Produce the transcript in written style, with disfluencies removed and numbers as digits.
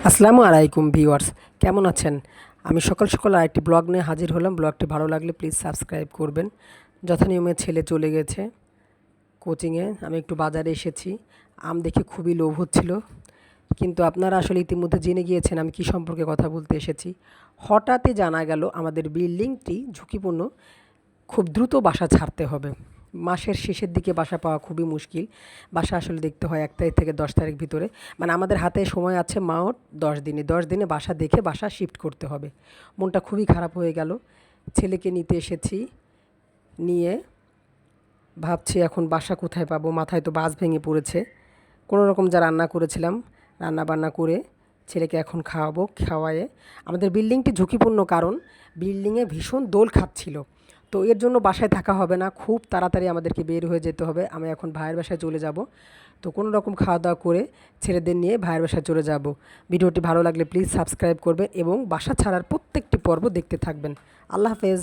আসসালামু আলাইকুম ভিউয়ার্স, কেমন আছেন? আমি সকাল সকাল আরেকটি ব্লগ নিয়ে হাজির হলাম। ব্লগটি ভালো লাগলে প্লিজ সাবস্ক্রাইব করবেন। যথানিয়মে ছেলে চলে গেছে কোচিংয়ে, আমি একটু বাজারে এসেছি। আম দেখে খুবই লোভ হচ্ছিল, কিন্তু আপনারা আসলে ইতিমধ্যে জেনে গিয়েছেন আমি কী সম্পর্কে কথা বলতে এসেছি। হঠাৎই জানা গেল আমাদের বিল্ডিংটি ঝুঁকিপূর্ণ, খুব দ্রুত বাসা ছাড়তে হবে। মাসের শেষের দিকে বাসা পাওয়া খুবই মুশকিল। বাসা আসলে দেখতে হয় ১ তারিখ থেকে ১০ তারিখ ভিতরে। মানে আমাদের হাতে সময় আছে মোট ১০ দিনে। ১০ দিনে বাসা দেখে বাসা শিফট করতে হবে। মনটা খুবই খারাপ হয়ে গেল। ছেলেকে নিতে এসেছি, নিয়ে ভাবছি এখন বাসা কোথায় পাবো? মাথায় তো বাজ ভেঙে পড়েছে। কোনো রকম যা রান্না করেছিলাম, রান্নাবান্না করে ছেলেকে এখন খাওয়াবো। খাওয়ায়ে আমাদের বিল্ডিংটি ঝুঁকিপূর্ণ, কারণ বিল্ডিংয়ে ভীষণ দোল খাচ্ছিল। তো এর জন্য বাসায় থাকা হবে না, খুব তাড়াতাড়ি আমাদেরকে বের হয়ে যেতে হবে। আমি এখন ভাইয়ের বাসায় চলে যাব। তো কোনো রকম খাওয়া দাওয়া করে ছেলেদের নিয়ে ভাইয়ের বাসায় চলে যাব। ভিডিওটি ভালো লাগলে প্লিজ সাবস্ক্রাইব করবেন এবং বাসা ছাড়ার প্রত্যেকটি পর্ব দেখতে থাকবেন। আল্লাহ হাফেজ।